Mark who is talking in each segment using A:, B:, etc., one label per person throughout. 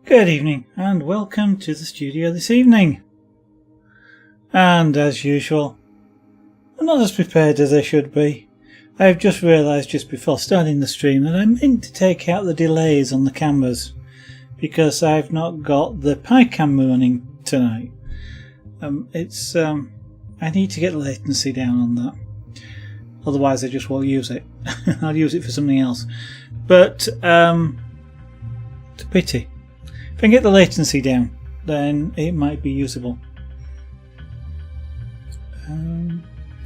A: Good evening and welcome to the studio this evening. And as usual, I'm not as prepared as I should be. I've just realised just before starting the stream that I meant to take out the delays on the cameras because I've not got the Pi camera running tonight. I need to get latency down on that. Otherwise I just won't use it. I'll use it for something else. But it's a pity. If I can get the latency down, then it might be usable.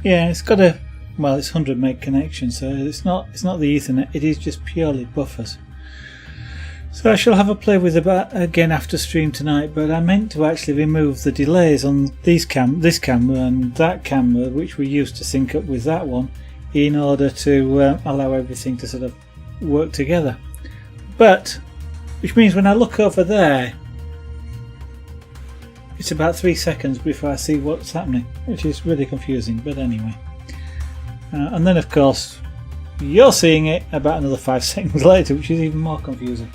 A: Yeah, it's got a it's 100 meg connection, so it's not the Ethernet. It is just purely buffers. So I shall have a play with it again after stream tonight. But I meant to actually remove the delays on this camera and that camera, which we used to sync up with that one, in order to allow everything to sort of work together. But which means when I look over there, it's about 3 seconds before I see what's happening, which is really confusing. But anyway, and then of course you're seeing it about another 5 seconds later, which is even more confusing.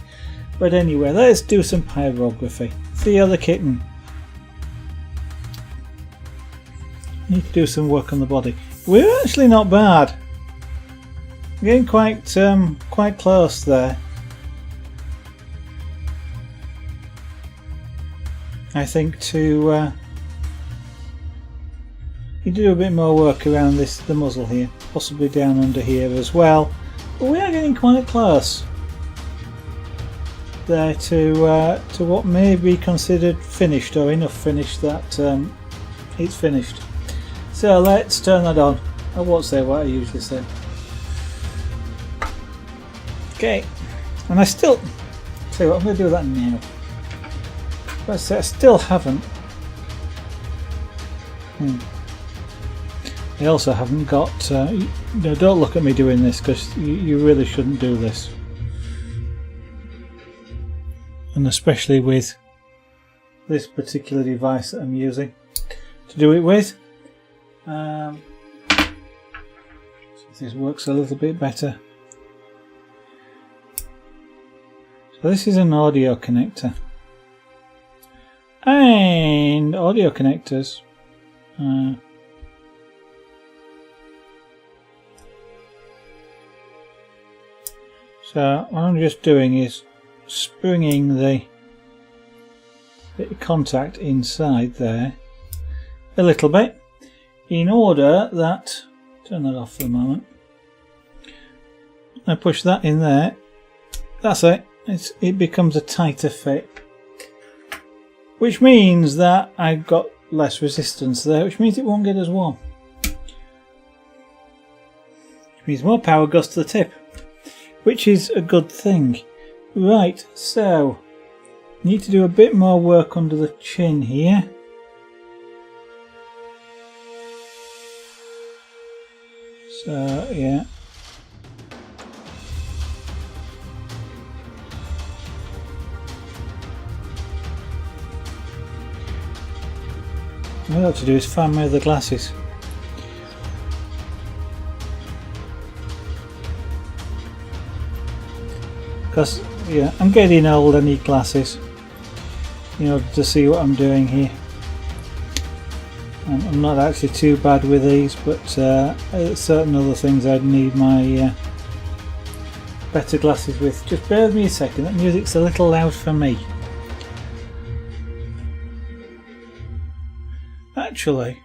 A: But anyway, let's do some pyrography. Theo the kitten. Need to do some work on the body. We're actually not bad. We're getting quite close there. I think to you do a bit more work around the muzzle here, possibly down under here as well. But we are getting quite close there to what may be considered finished, or enough finished that it's finished. So let's turn that on. I won't say what I usually say. Okay, and I still tell you what, I'm going to do that now. But I still haven't. I also haven't got. Don't look at me doing this, because you really shouldn't do this, and especially with this particular device that I'm using to do it with. So this works a little bit better. So this is an audio connector. And audio connectors so what I'm just doing is springing the contact inside there a little bit, in order that, turn that off for a moment, I push that in there, that's it, it becomes a tighter fit. Which means that I've got less resistance there, which means it won't get as warm. Which means more power goes to the tip, which is a good thing. Right, so need to do a bit more work under the chin here. So yeah. What I have to do is find my other glasses. Because, yeah, I'm getting old, I need glasses in order to see what I'm doing here. I'm not actually too bad with these, but certain other things I'd need my better glasses with. Just bear with me a second, that music's a little loud for me. Actually,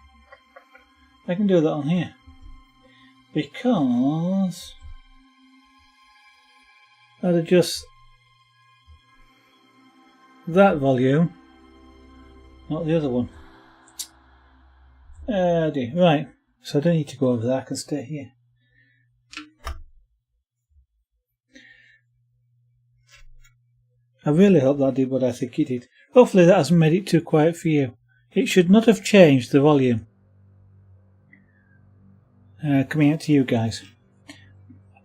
A: I can do that on here, because I'd adjust that volume, not the other one. Dear. Right, so I don't need to go over there, I can stay here. I really hope that did what I think it did. Hopefully that hasn't made it too quiet for you. It should not have changed the volume coming out to you guys.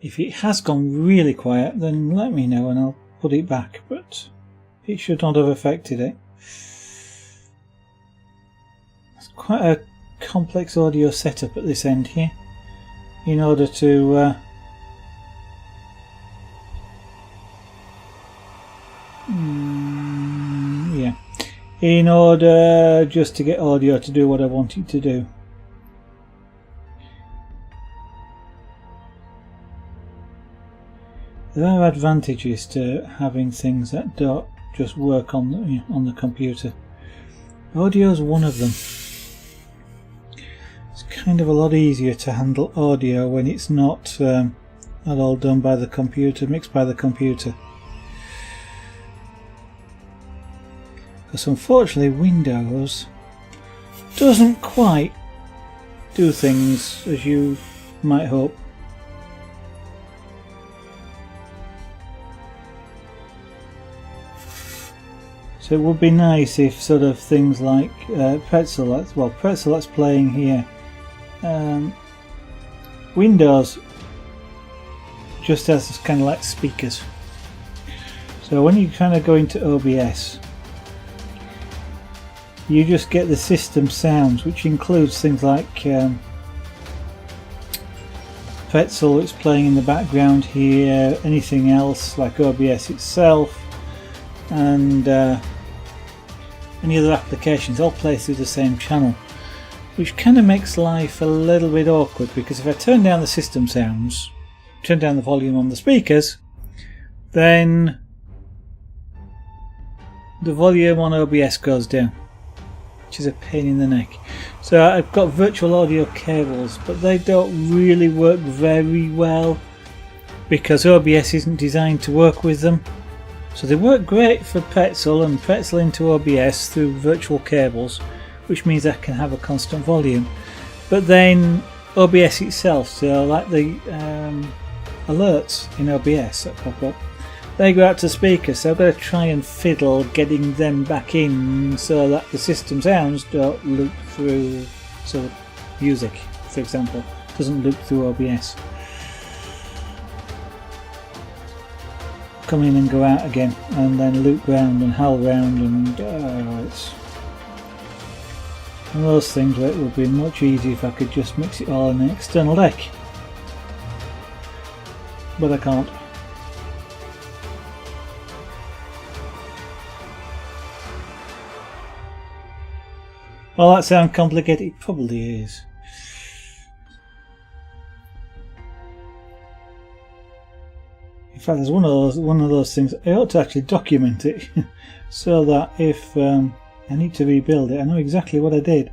A: If it has gone really quiet, then let me know and I'll put it back, but it should not have affected it. It's quite a complex audio setup at this end here in order to in order just to get audio to do what I want it to do. There are advantages to having things that don't just work on the computer. Audio is one of them. It's kind of a lot easier to handle audio when it's not all done by the computer, mixed by the computer. Because unfortunately Windows doesn't quite do things as you might hope. So it would be nice if sort of things like Pretzel that's playing here. Windows just has kind of like speakers. So when you kind of go into OBS, you just get the system sounds, which includes things like Pretzel that's playing in the background here, anything else like OBS itself, and any other applications all play through the same channel, which kind of makes life a little bit awkward, because if I turn down the system sounds, turn down the volume on the speakers, then the volume on OBS goes down, which is a pain in the neck. So I've got virtual audio cables, but they don't really work very well because OBS isn't designed to work with them. So they work great for Pretzel and Pretzel into OBS through virtual cables, which means I can have a constant volume. But then OBS itself, so like the alerts in OBS that pop up, they go out to speakers, so I've got to try and fiddle getting them back in so that the system sounds don't loop through, so music, for example, doesn't loop through OBS. Come in and go out again, and then loop round and howl round, and it's one of those things where it would be much easier if I could just mix it all in an external deck. But I can't. Well, that sounds complicated. It probably is. In fact, there's one of those things. I ought to actually document it so that if I need to rebuild it, I know exactly what I did.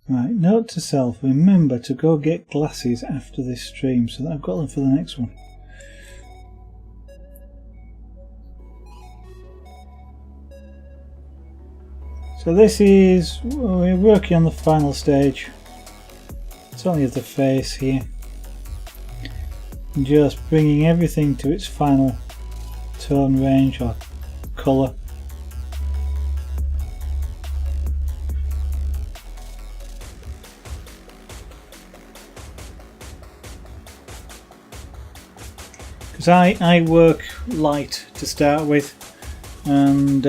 A: Right, note to self, remember to go get glasses after this stream, so that I've got them for the next one. So this is, we're working on the final stage. It's only of the face here. Just bringing everything to its final tone range or colour. Because I work light to start with, and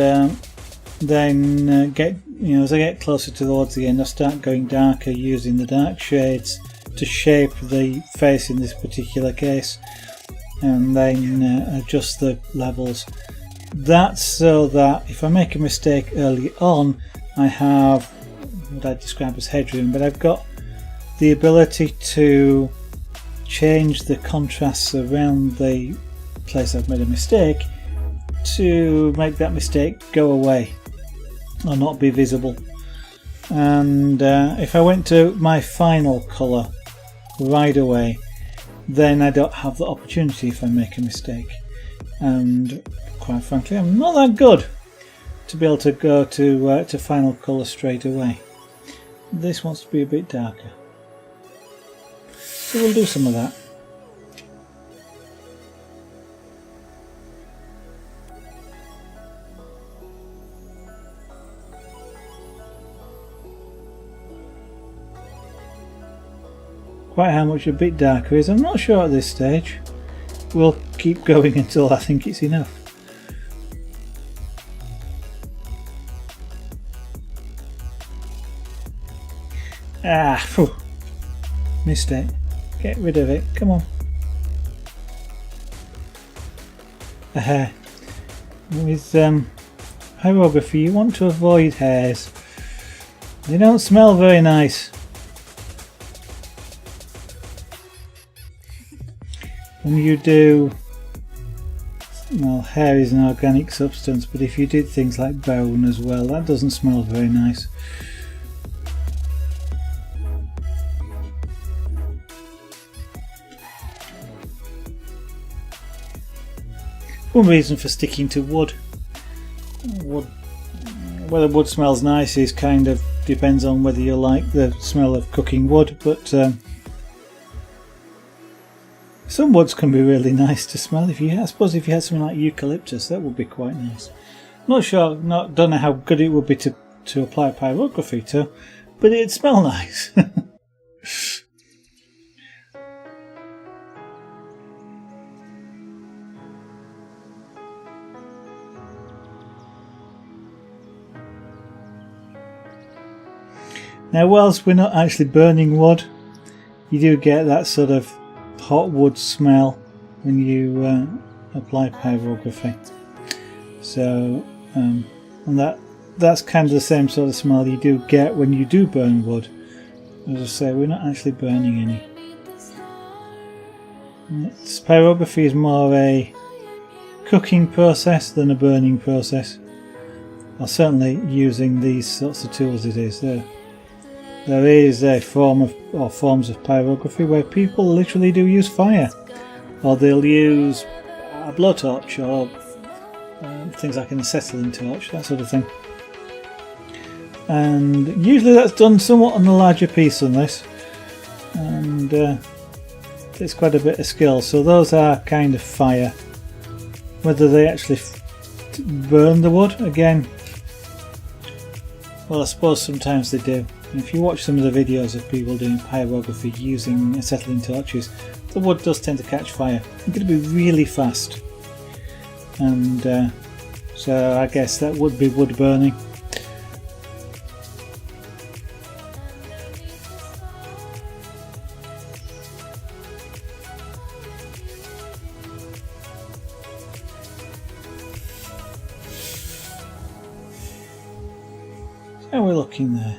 A: then get, as I get closer towards the end, I start going darker using the dark shades to shape the face in this particular case, and then adjust the levels. That's so that if I make a mistake early on, I have what I describe as headroom, but I've got the ability to change the contrasts around the place I've made a mistake to make that mistake go away or not be visible. And if I went to my final colour right away, then I don't have the opportunity if I make a mistake, and quite frankly I'm not that good to be able to go to final colour straight away. This wants to be a bit darker, so we'll do some of that. Quite how much a bit darker is, I'm not sure at this stage. We'll keep going until I think it's enough. Ah, phew. Missed it. Get rid of it. Come on. With pyrography, you want to avoid hairs. They don't smell very nice. When you do, well, hair is an organic substance, but if you did things like bone as well, that doesn't smell very nice. One reason for sticking to wood. Whether wood smells nice is kind of depends on whether you like the smell of cooking wood, but some woods can be really nice to smell. I suppose if you had something like eucalyptus, that would be quite nice. Not sure, don't know how good it would be to apply pyrography to, but it'd smell nice. Now, whilst we're not actually burning wood, you do get that sort of hot wood smell when you apply pyrography. So, and that's kind of the same sort of smell you do get when you do burn wood. As I say, we're not actually burning any. Pyrography is more a cooking process than a burning process. Or certainly using these sorts of tools it is. There is a forms of pyrography where people literally do use fire, or they'll use a blowtorch or things like an acetylene torch, that sort of thing. And usually that's done somewhat on a larger piece than this, and it's quite a bit of skill. So those are kind of fire. Whether they actually burn the wood, again, well, I suppose sometimes they do. If you watch some of the videos of people doing pyrography using acetylene torches, the wood does tend to catch fire. It's going to be really fast, and so I guess that would be wood burning. How are we looking there?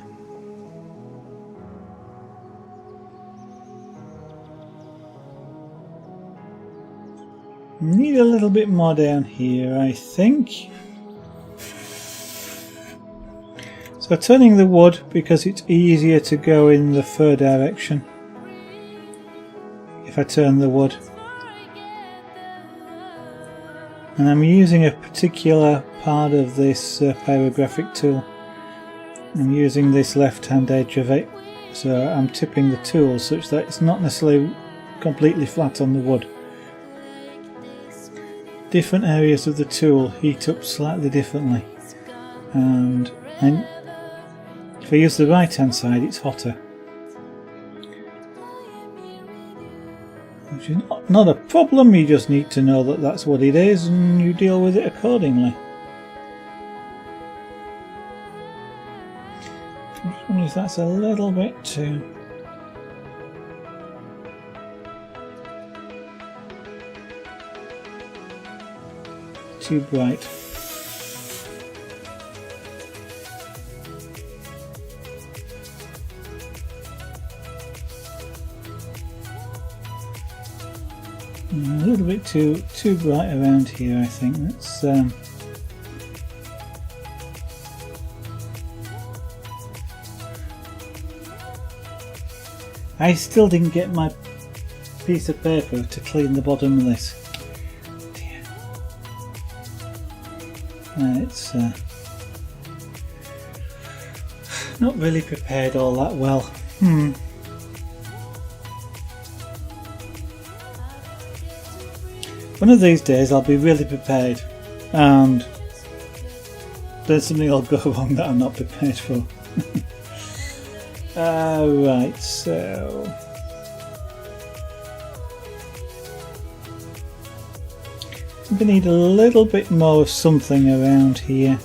A: Need a little bit more down here, I think. So turning the wood because it's easier to go in the fur direction if I turn the wood. And I'm using a particular part of this pyrographic tool. I'm using this left hand edge of it, so I'm tipping the tool such that it's not necessarily completely flat on the wood. Different areas of the tool heat up slightly differently, and if I use the right hand side it's hotter, which is not a problem. You just need to know that that's what it is and you deal with it accordingly. I just wonder if that's a little bit too bright. A little bit too bright around here, I think. That's I still didn't get my piece of paper to clean the bottom of this. It's not really prepared all that well. One of these days I'll be really prepared and then something will go wrong that I'm not prepared for. Right, so we need a little bit more of something around here.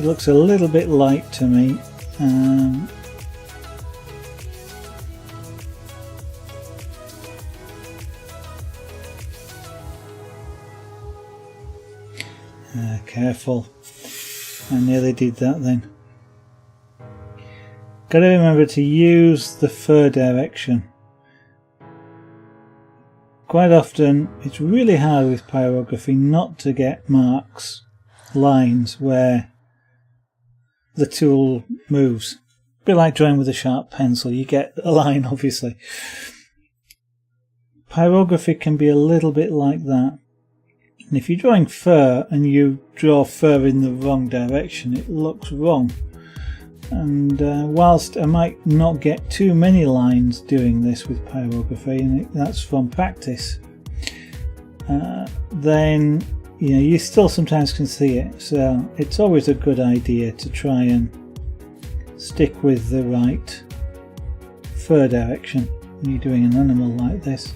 A: looks a little bit light to me. Careful, I nearly did that then. Gotta remember to use the fur direction. Quite often it's really hard with pyrography not to get marks, lines where the tool moves. A bit like drawing with a sharp pencil, you get a line obviously. Pyrography can be a little bit like that. And if you're drawing fur and you draw fur in the wrong direction, it looks wrong. And whilst I might not get too many lines doing this with pyrography, and that's from practice, then you still sometimes can see it. So it's always a good idea to try and stick with the right fur direction when you're doing an animal like this.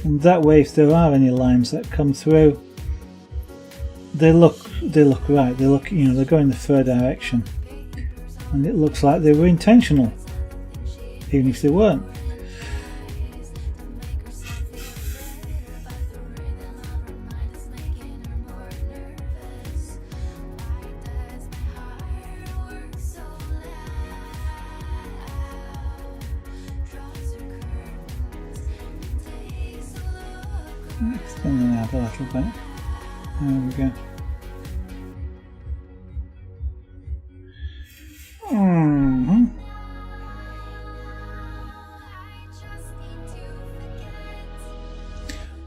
A: And that way, if there are any lines that come through, they look right. They look, they go in the fur direction, and it looks like they were intentional, even if they weren't. Extend it out a little bit. There we go.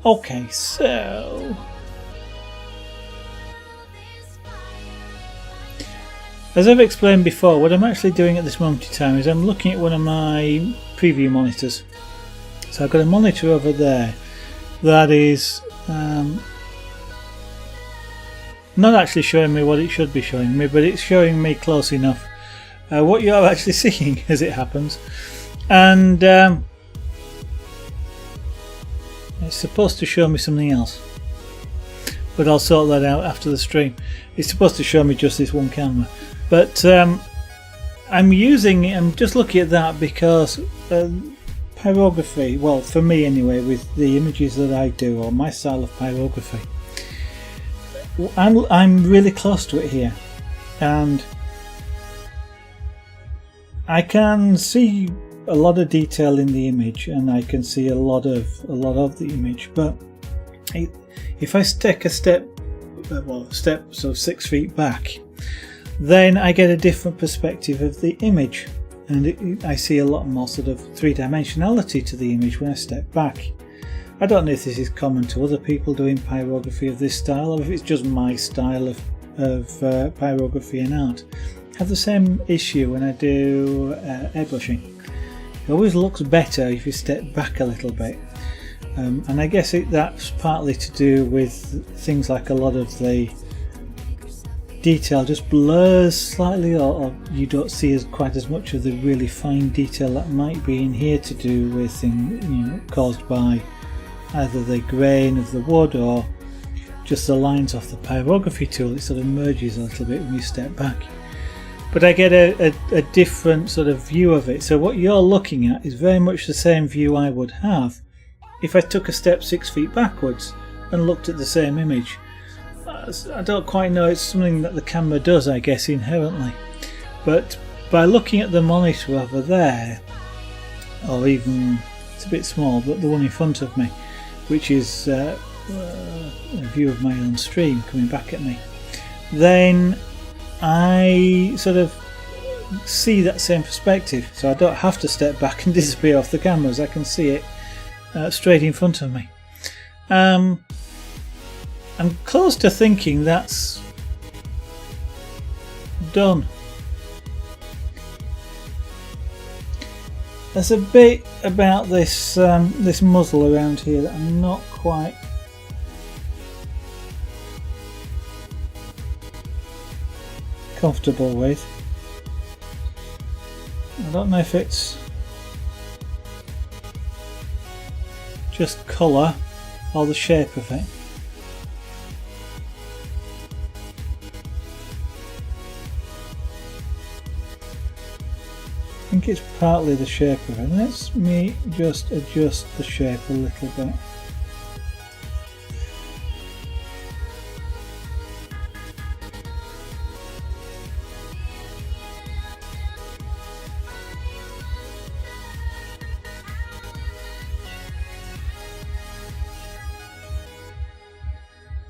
A: Okay, so as I've explained before, what I'm actually doing at this moment in time is I'm looking at one of my preview monitors. So I've got a monitor over there that is not actually showing me what it should be showing me, but it's showing me close enough what you are actually seeing as it happens. And it's supposed to show me something else, but I'll sort that out after the stream. It's supposed to show me just this one camera, but I'm just looking at that because pyrography, well, for me anyway, with the images that I do, or my style of pyrography, I'm really close to it here, and I can see a lot of detail in the image, and I can see a lot of the image. But if I take a step, so 6 feet back, then I get a different perspective of the image, and I see a lot more sort of three-dimensionality to the image when I step back. I don't know if this is common to other people doing pyrography of this style, or if it's just my style of pyrography and art. I have the same issue when I do airbrushing. It always looks better if you step back a little bit, and I guess that's partly to do with things like a lot of the detail just blurs slightly, or you don't see quite as much of the really fine detail that might be in here, to do with things caused by either the grain of the wood or just the lines off the pyrography tool. It sort of merges a little bit when you step back. But I get a different sort of view of it. So what you're looking at is very much the same view I would have if I took a step 6 feet backwards and looked at the same image. I don't quite know, it's something that the camera does, I guess, inherently. But by looking at the monitor over there, or even, it's a bit small, but the one in front of me, which is a view of my own stream coming back at me, then I sort of see that same perspective, so I don't have to step back and disappear off the cameras. I can see it straight in front of me. I'm close to thinking that's done. There's a bit about this this muzzle around here that I'm not quite comfortable with. I don't know if it's just colour or the shape of it. think it's partly the shape of it. Let me just adjust the shape a little bit.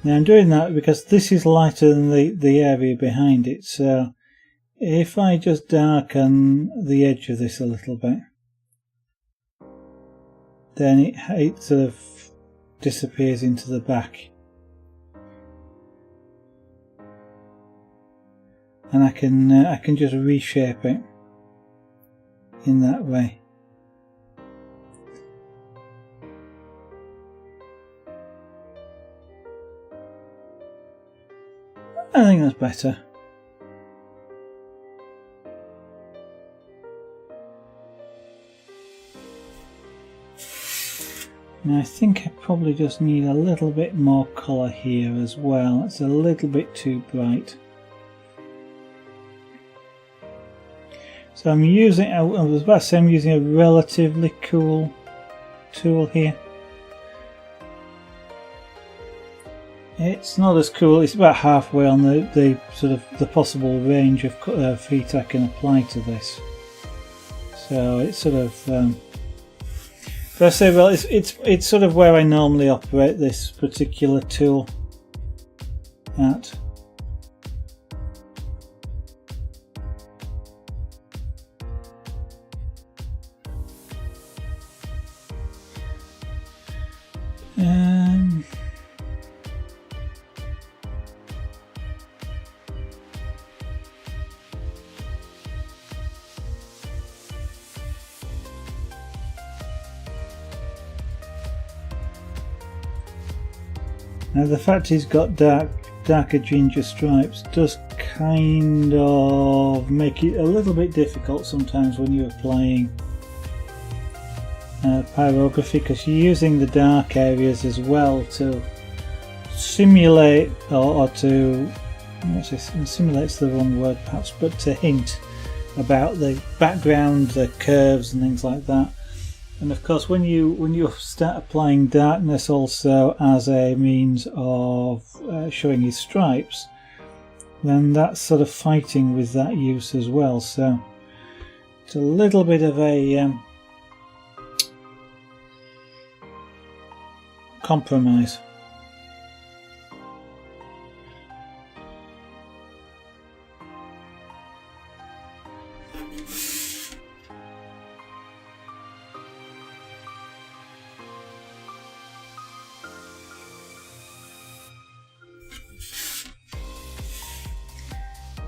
A: Now I'm doing that because this is lighter than the area behind it, so if I just darken the edge of this a little bit, then it sort of disappears into the back. And I can just reshape it in that way. I think that's better. Now I think I probably just need a little bit more colour here as well. It's a little bit too bright. So I'm using, I was about to say I'm using a relatively cool tool here. It's not as cool, it's about halfway on the sort of the possible range of feet I can apply to this. So it's sort of, but I say, well, it's sort of where I normally operate this particular tool at. Now the fact he's got darker ginger stripes does kind of make it a little bit difficult sometimes when you're applying pyrography, because you're using the dark areas as well to simulate or to, simulate's the wrong word perhaps, but to hint about the background, the curves and things like that. And of course when you start applying darkness also as a means of showing his stripes, then that's sort of fighting with that use as well. So it's a little bit of a compromise.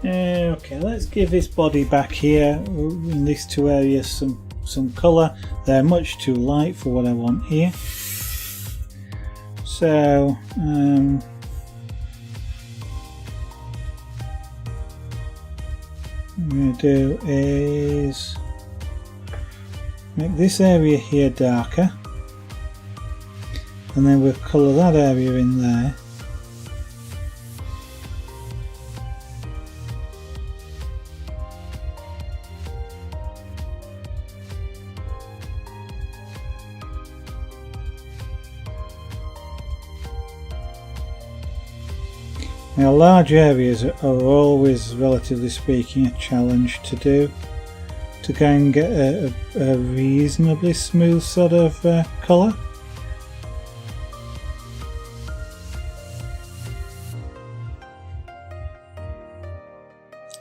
A: Okay, let's give this body back here in these two areas some colour. They're much too light for what I want here. So what I'm going to do is make this area here darker, and then we'll colour that area in there. Now large areas are always, relatively speaking, a challenge to do, to go and get a reasonably smooth sort of colour.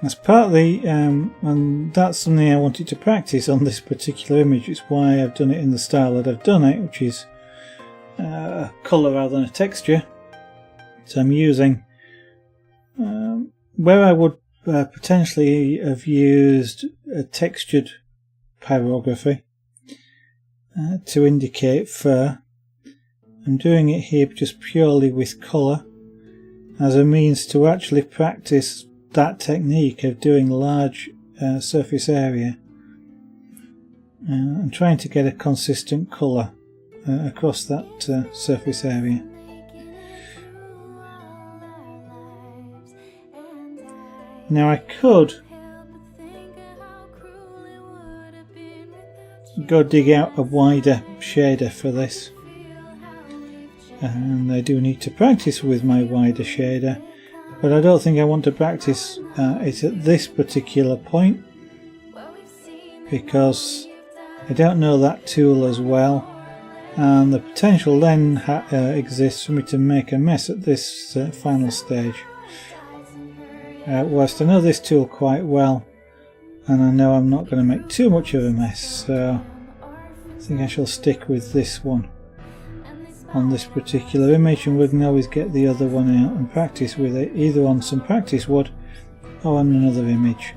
A: That's partly, and that's something I wanted to practice on this particular image. It's why I've done it in the style that I've done it, which is a colour rather than a texture. So I'm using where I would potentially have used a textured pyrography to indicate fur. I'm doing it here just purely with colour as a means to actually practice that technique of doing large surface area. I'm trying to get a consistent colour across that surface area. Now I could go dig out a wider shader for this, and I do need to practice with my wider shader, but I don't think I want to practice it at this particular point because I don't know that tool as well, and the potential then exists for me to make a mess at this final stage. Whilst I know this tool quite well, and I know I'm not going to make too much of a mess, so I think I shall stick with this one on this particular image, and we can always get the other one out and practice with it, either on some practice wood or on another image.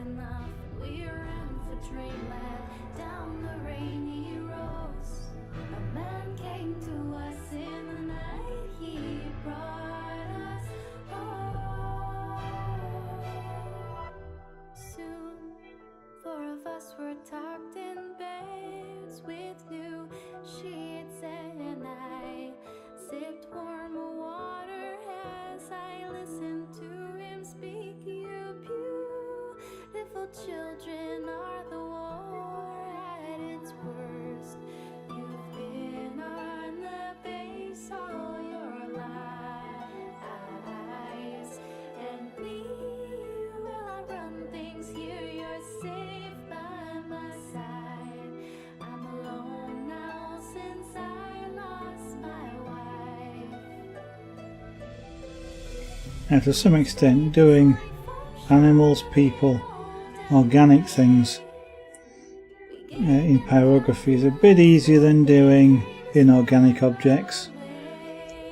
B: Were tucked in beds with new sheets, and I sipped warm water as I listened to him speak. You beautiful children are the war at its worst. You've been on the base all your lives, and we will outrun things here. You're safe by my side. I'm alone now since I lost my wife.
A: And to some extent, doing animals, people, organic things in pyrography is a bit easier than doing inorganic objects,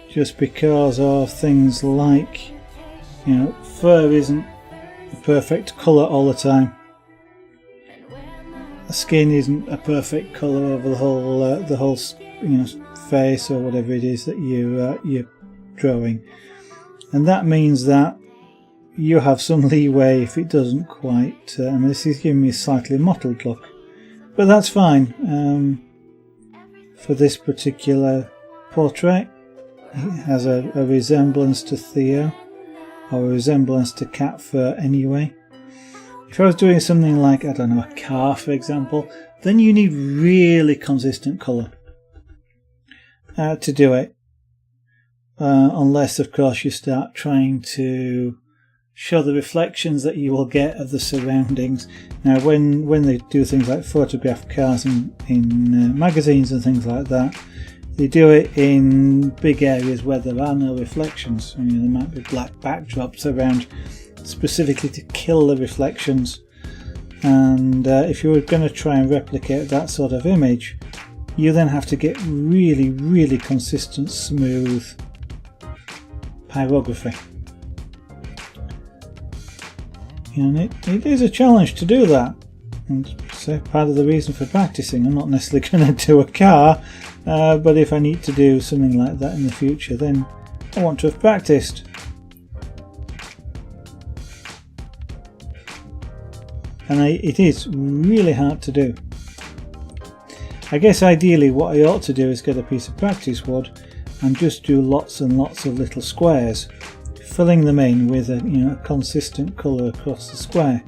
A: just because of things like, you know, fur isn't a perfect colour all the time. The skin isn't a perfect colour over the whole you know, face or whatever it is that you're drawing, and that means that you have some leeway if it doesn't quite. I mean, this is giving me a slightly mottled look, but that's fine. For this particular portrait, it has a resemblance to Theo, or a resemblance to cat fur anyway. If I was doing something like, I don't know, a car for example, then you need really consistent colour to do it. Unless, of course, you start trying to show the reflections that you will get of the surroundings. Now, when they do things like photograph cars in magazines and things like that, they do it in big areas where there are no reflections. I mean, there might be black backdrops around specifically to kill the reflections, and if you were going to try and replicate that sort of image, you then have to get really, really consistent, smooth pyrography. And it is a challenge to do that, and so part of the reason for practicing. I'm not necessarily going to do a car, but if I need to do something like that in the future, then I want to have practiced. And it is really hard to do. I guess ideally what I ought to do is get a piece of practice wood and just do lots and lots of little squares, filling them in with a consistent colour across the square.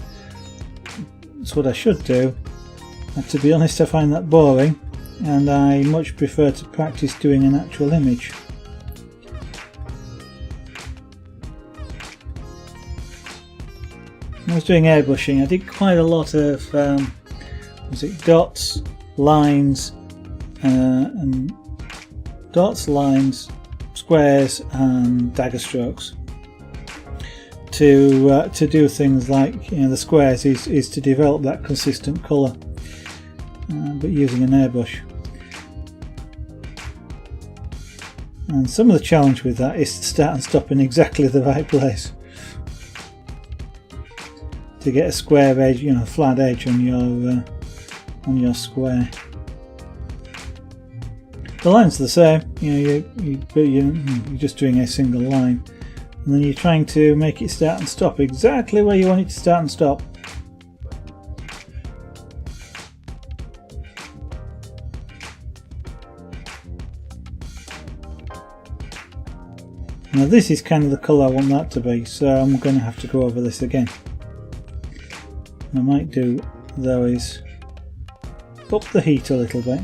A: That's what I should do. And to be honest, I find that boring, and I much prefer to practice doing an actual image. When I was doing airbrushing, I did quite a lot of dots, lines, and dots, lines, squares, and dagger strokes. To do things like, the squares is to develop that consistent colour, but using an airbrush. And some of the challenge with that is to start and stop in exactly the right place to get a square edge, flat edge on your square. The lines are the same, you're just doing a single line, and then you're trying to make it start and stop exactly where you want it to start and stop. Now this is kind of the colour I want that to be, so I'm going to have to go over this again. I might do those up the heat a little bit.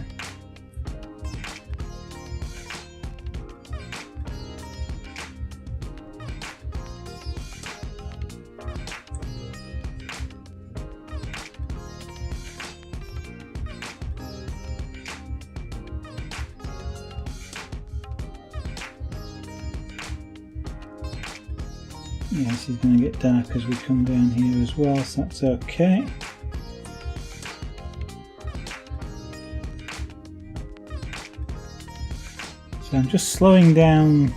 A: Yeah, this is going to get dark as we come down here as well, so that's okay. So I'm just slowing down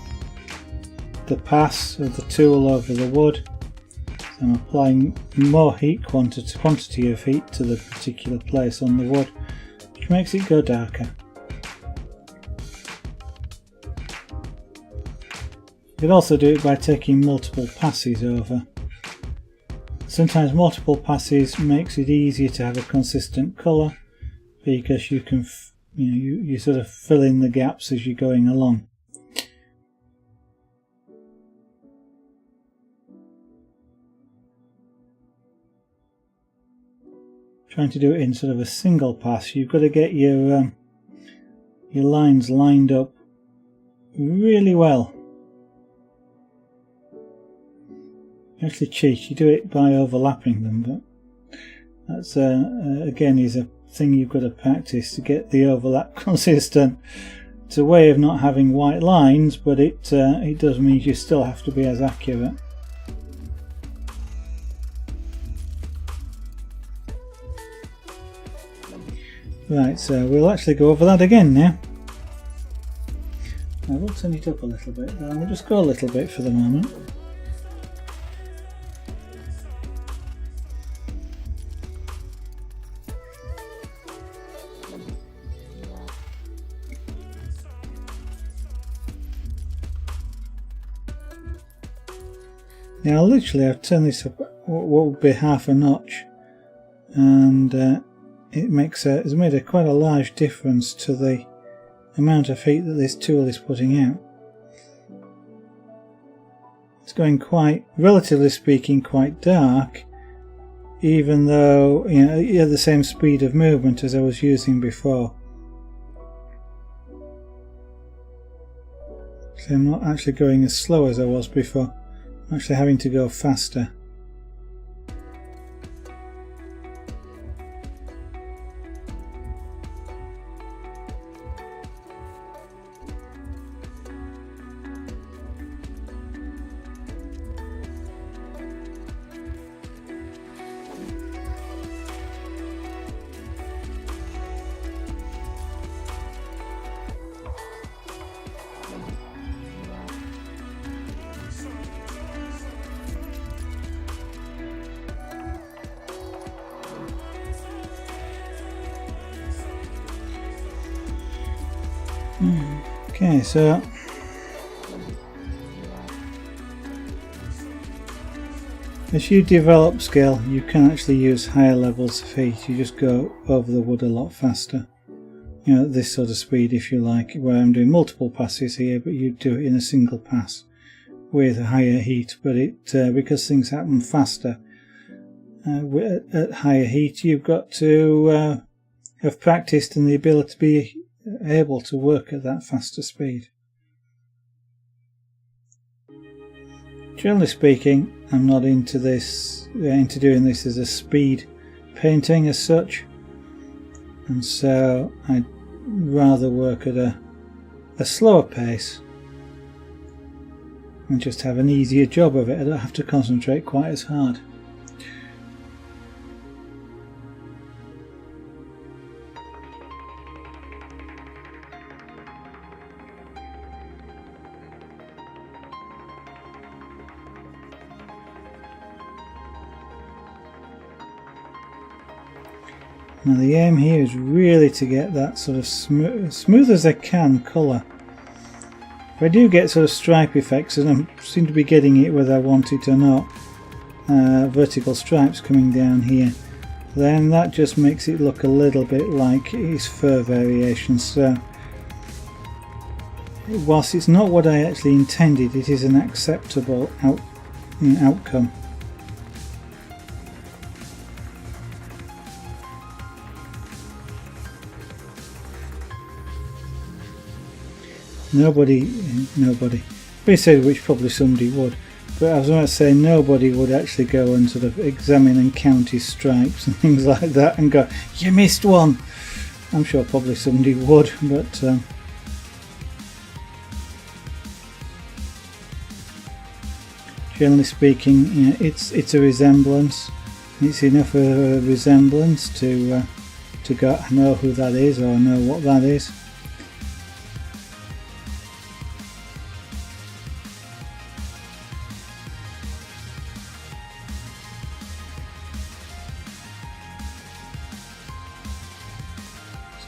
A: the pass of the tool over the wood. So I'm applying more heat quantity of heat to the particular place on the wood, which makes it go darker. You can also do it by taking multiple passes over. Sometimes multiple passes makes it easier to have a consistent colour because you can, you sort of fill in the gaps as you're going along. Trying to do it in sort of a single pass, you've got to get your lines lined up really well. Actually cheat, you do it by overlapping them, but that's again is a thing you've got to practice to get the overlap consistent. It's a way of not having white lines, but it does mean you still have to be as accurate. Right, so we'll actually go over that again now. I will turn it up a little bit, but I'll just go a little bit for the moment. Now literally I've turned this up what would be half a notch, and it's made quite a large difference to the amount of heat that this tool is putting out. It's going quite, relatively speaking, quite dark, even though you have the same speed of movement as I was using before. So I'm not actually going as slow as I was before. I'm actually having to go faster. Okay, so as you develop skill, you can actually use higher levels of heat. You just go over the wood a lot faster. At this sort of speed, if you like, where I'm doing multiple passes here, but you do it in a single pass with a higher heat. But because things happen faster at higher heat, you've got to have practiced and the ability to be able to work at that faster speed. Generally speaking, I'm not into doing this as a speed painting as such, and so I'd rather work at a slower pace and just have an easier job of it. I don't have to concentrate quite as hard. Now the aim here is really to get that sort of smooth as I can colour. If I do get sort of stripe effects, and I seem to be getting it whether I want it or not, vertical stripes coming down here, then that just makes it look a little bit like it's fur variations. So whilst it's not what I actually intended, it is an acceptable outcome. nobody, we said which probably somebody would, but I was going to say nobody would actually go and sort of examine and count his stripes and things like that and go, you missed one. I'm sure probably somebody would, but generally speaking, you know, it's a resemblance. It's enough of a resemblance to know who that is or know what that is.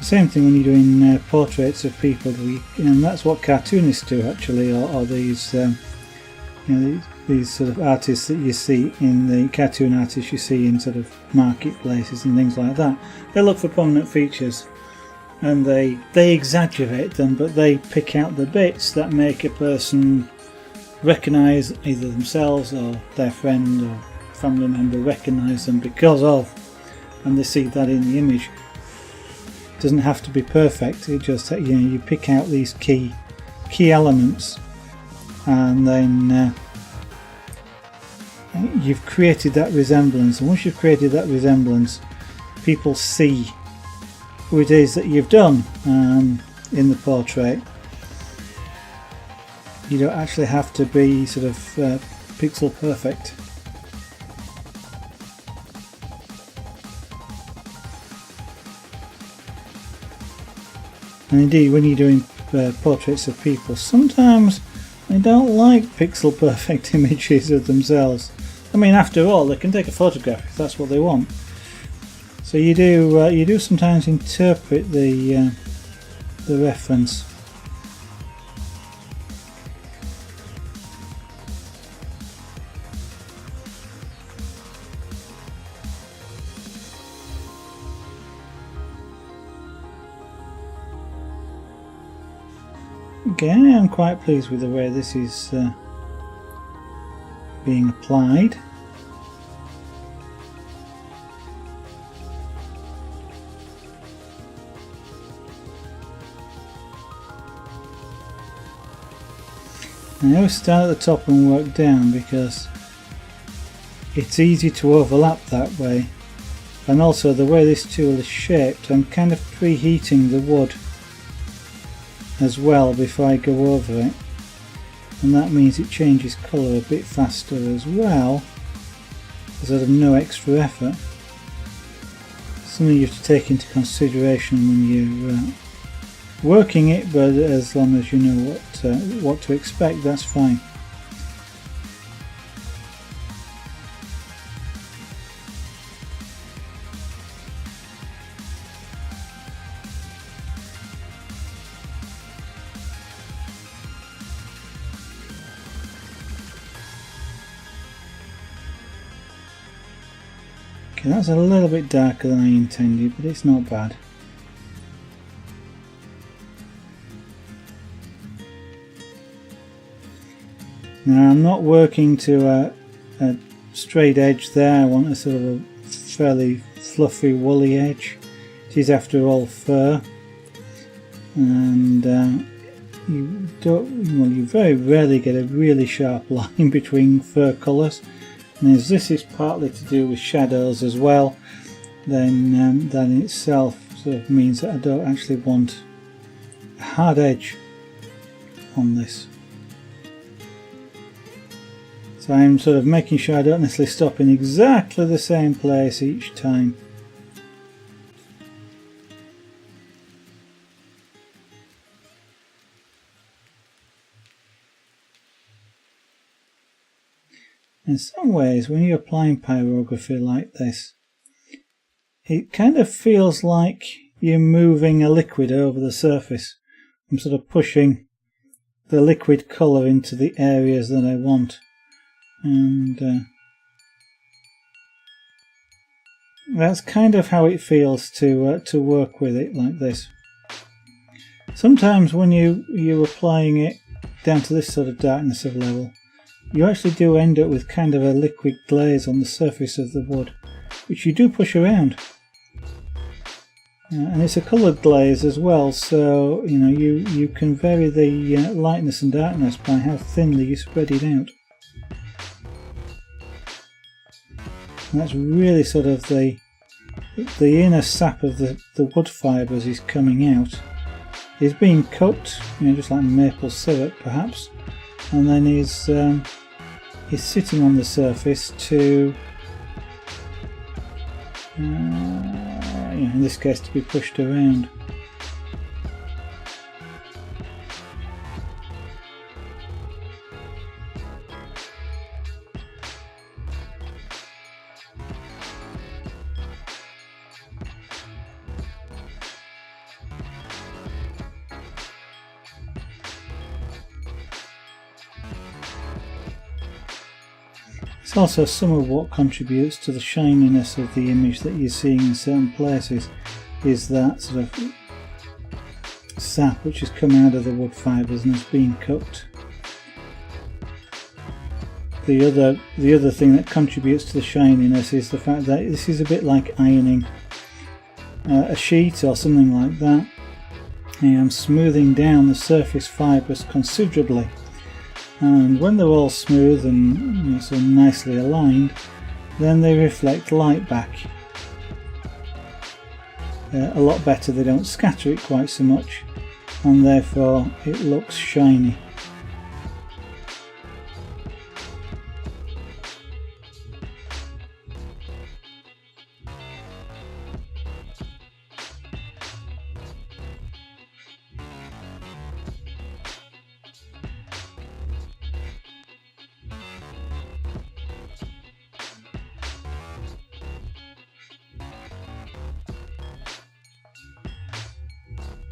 A: Same thing when you're doing portraits of people, and that's what cartoonists do actually, or these you know, these sort of artists that you see in the cartoon artists you see in sort of marketplaces and things like that. They look for prominent features and they exaggerate them, but they pick out the bits that make a person recognise either themselves or their friend or family member, recognise them because of, and they see that in the image. Doesn't have to be perfect. It just, you know, you pick out these key elements, and then you've created that resemblance. And once you've created that resemblance, people see who it is that you've done in the portrait. You don't actually have to be sort of pixel perfect. And indeed, when you're doing portraits of people, sometimes they don't like pixel perfect images of themselves. I mean, after all, they can take a photograph if that's what they want. So you do sometimes interpret the reference. Again, I'm quite pleased with the way this is being applied. I always start at the top and work down because it's easy to overlap that way, and also the way this tool is shaped, I'm kind of preheating the wood as well before I go over it, and that means it changes colour a bit faster as well, sort of no extra effort. Something you have to take into consideration when you're working it, but as long as you know what to expect, that's fine. Okay, that's a little bit darker than I intended, but it's not bad. Now I'm not working to a straight edge there. I want a sort of a fairly fluffy woolly edge. It is after all fur, and you very rarely get a really sharp line between fur colours. And as this is partly to do with shadows as well, then that in itself sort of means that I don't actually want a hard edge on this. So I'm sort of making sure I don't necessarily stop in exactly the same place each time. In some ways, when you're applying pyrography like this, it kind of feels like you're moving a liquid over the surface. I'm sort of pushing the liquid colour into the areas that I want. And that's kind of how it feels to work with it like this. Sometimes when you're applying it down to this sort of darkness of level, you actually do end up with kind of a liquid glaze on the surface of the wood, which you do push around. and it's a coloured glaze as well, so you know you can vary the lightness and darkness by how thinly you spread it out. And that's really sort of the inner sap of the wood fibres is coming out. It's being cooked, you know, just like maple syrup perhaps, and then is sitting on the surface to, in this case, to be pushed around. It's also some of what contributes to the shininess of the image that you're seeing in certain places, is that sort of sap which has come out of the wood fibres and has been cooked. The other thing that contributes to the shininess is the fact that this is a bit like ironing a sheet or something like that. I am smoothing down the surface fibres considerably, and when they're all smooth and so nicely aligned, then they reflect light back a lot better. They don't scatter it quite so much, and therefore it looks shiny.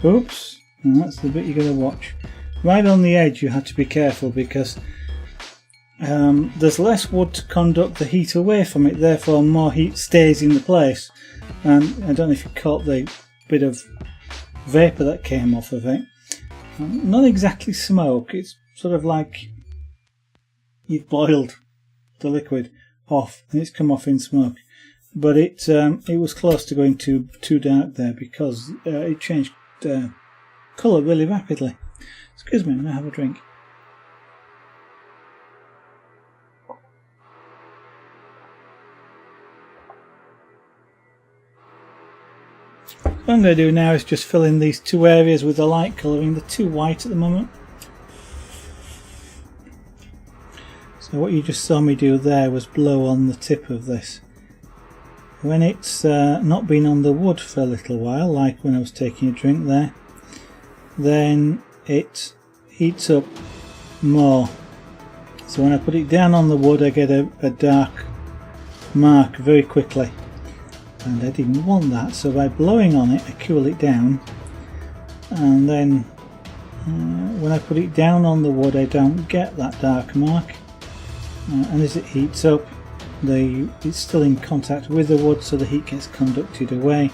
A: Oops, and that's the bit you're going to watch. Right on the edge you have to be careful, because there's less wood to conduct the heat away from it, therefore more heat stays in the place. And I don't know if you caught the bit of vapour that came off of it. Not exactly smoke, it's sort of like you've boiled the liquid off and it's come off in smoke. But it was close to going too dark there, because it changed colour really rapidly. Excuse me, I'm going to have a drink. What I'm going to do now is just fill in these two areas with the light colouring. They're too white at the moment. So what you just saw me do there was blow on the tip of this. When it's not been on the wood for a little while, like when I was taking a drink there, then it heats up more. So when I put it down on the wood, I get a dark mark very quickly, and I didn't want that. So by blowing on it, I cool it down, and then when I put it down on the wood, I don't get that dark mark. And as it heats up, it's still in contact with the wood, so the heat gets conducted away,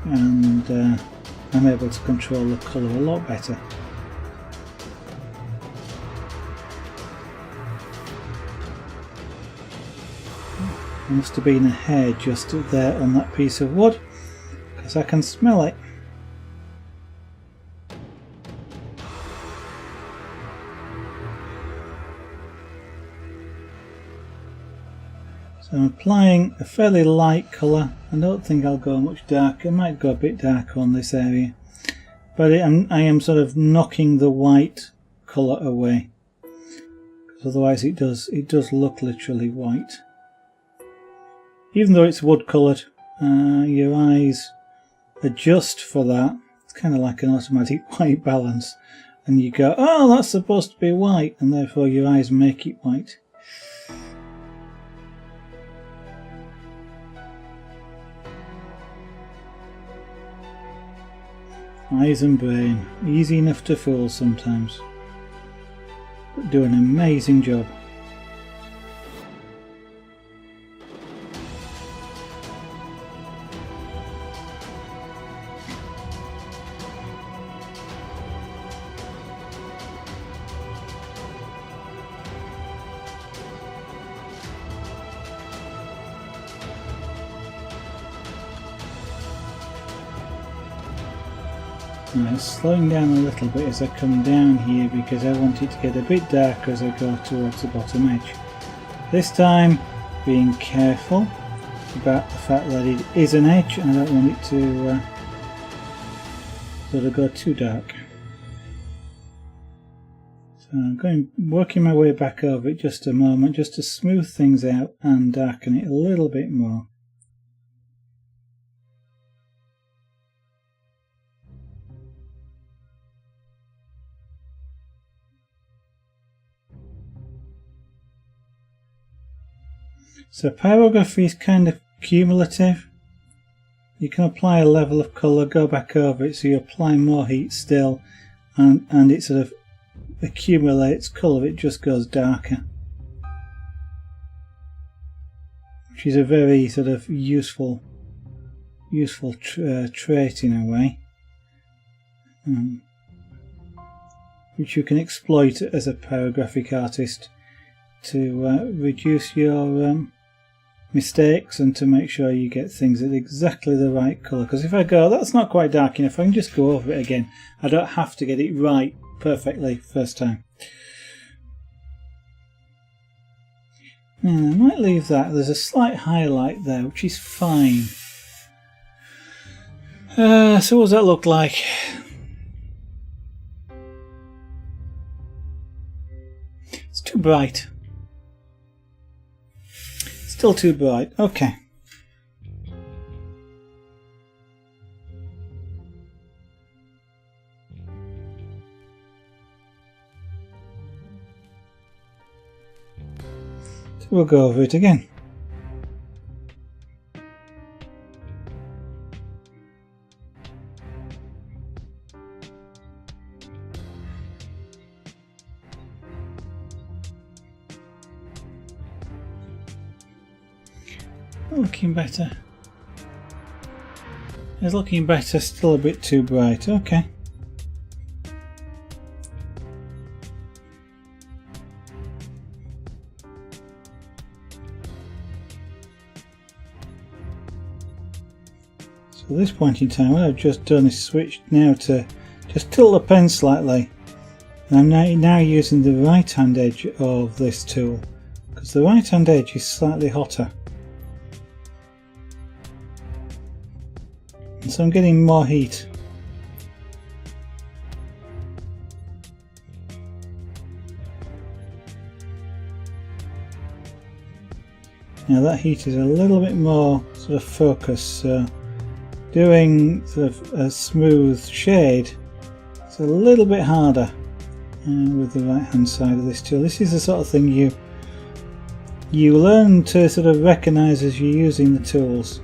A: and I'm able to control the colour a lot better. There must have been a hair just there on that piece of wood, because I can smell it. So I'm applying a fairly light colour. I don't think I'll go much darker. I might go a bit darker on this area, but I am sort of knocking the white colour away, because otherwise it does look literally white. Even though it's wood coloured, your eyes adjust for that. It's kind of like an automatic white balance, and you go, oh, that's supposed to be white, and therefore your eyes make it white. Eyes and brain, easy enough to fool sometimes, but do an amazing job. Now it's slowing down a little bit as I come down here because I want it to get a bit darker as I go towards the bottom edge. This time being careful about the fact that it is an edge and I don't want it to sort of go too dark. So I'm working my way back over it just a moment just to smooth things out and darken it a little bit more. So pyrography is kind of cumulative. You can apply a level of colour, go back over it, so you apply more heat still, and it sort of accumulates colour, it just goes darker. Which is a very sort of useful trait in a way. Which you can exploit as a pyrographic artist to reduce your mistakes and to make sure you get things at exactly the right colour. Because if I go, that's not quite dark enough, I can just go over it again. I don't have to get it right perfectly first time. And I might leave that. There's a slight highlight there, which is fine. So what does that look like? It's too bright. Still too bright. Okay. So we'll go over it again. Looking better. It's looking better, still a bit too bright. Okay. So at this point in time, what I've just done is switched now to just tilt the pen slightly. And I'm now using the right hand edge of this tool because the right hand edge is slightly hotter. So I'm getting more heat. Now that heat is a little bit more sort of focused, so doing sort of a smooth shade is a little bit harder with the right hand side of this tool. This is the sort of thing you learn to sort of recognise as you're using the tools.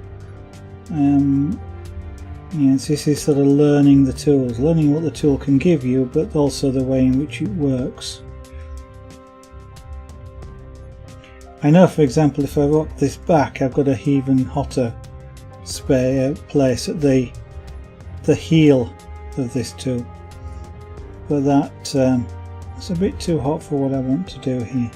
A: Yes, this is sort of learning the tools, learning what the tool can give you, but also the way in which it works. I know, for example, if I rock this back, I've got an even hotter place at the heel of this tool, but that's a bit too hot for what I want to do here.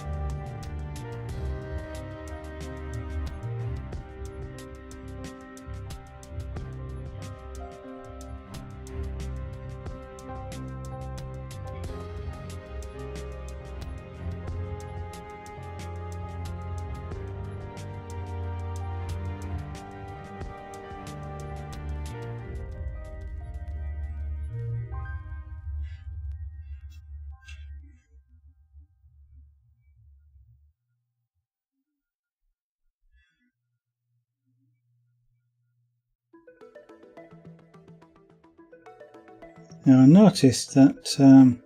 A: Now I noticed that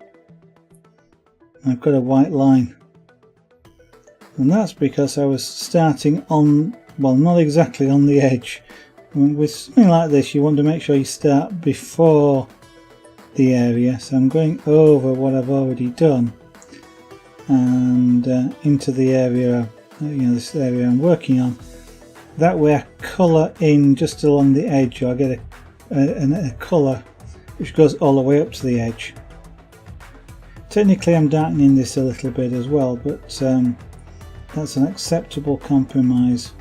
A: I've got a white line, and that's because I was starting on, well, not exactly on the edge. With something like this you want to make sure you start before the area, so I'm going over what I've already done and into the area, this area I'm working on. That way I colour in just along the edge, or I get a colour which goes all the way up to the edge. Technically I'm darkening this a little bit as well, but that's an acceptable compromise.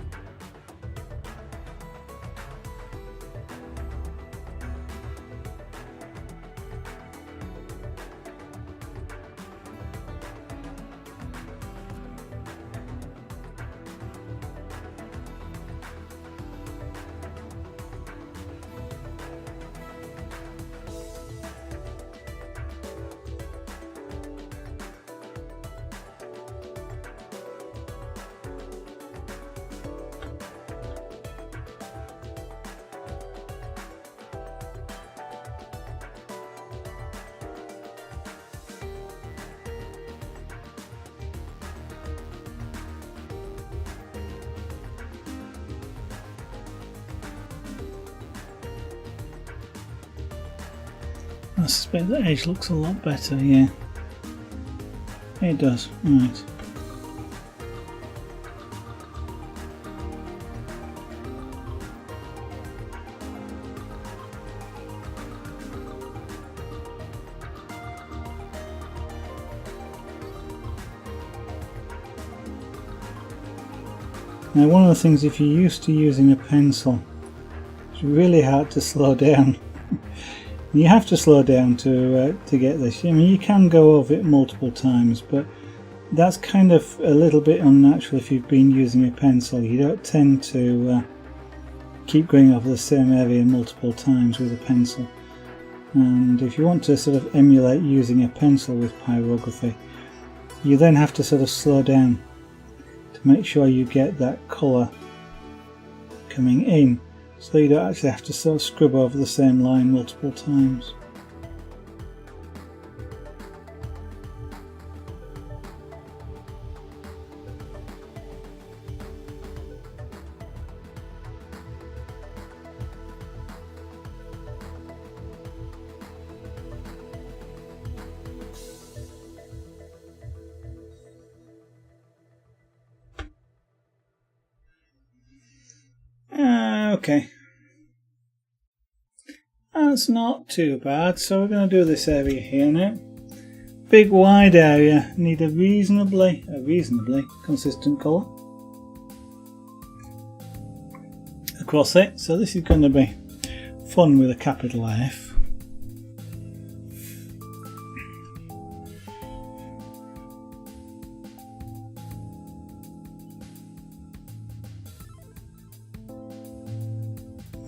A: I suspect the edge looks a lot better, yeah. It does, right. Now one of the things, if you're used to using a pencil, it's really hard to slow down. You have to slow down to get this. I mean, you can go over it multiple times, but that's kind of a little bit unnatural if you've been using a pencil. You don't tend to keep going over the same area multiple times with a pencil. And if you want to sort of emulate using a pencil with pyrography, you then have to sort of slow down to make sure you get that colour coming in, so you don't actually have to sort of scrub over the same line multiple times. Okay, that's not too bad. So we're going to do this area here now. Big wide area, need a reasonably consistent colour across it. So this is going to be fun with a capital F.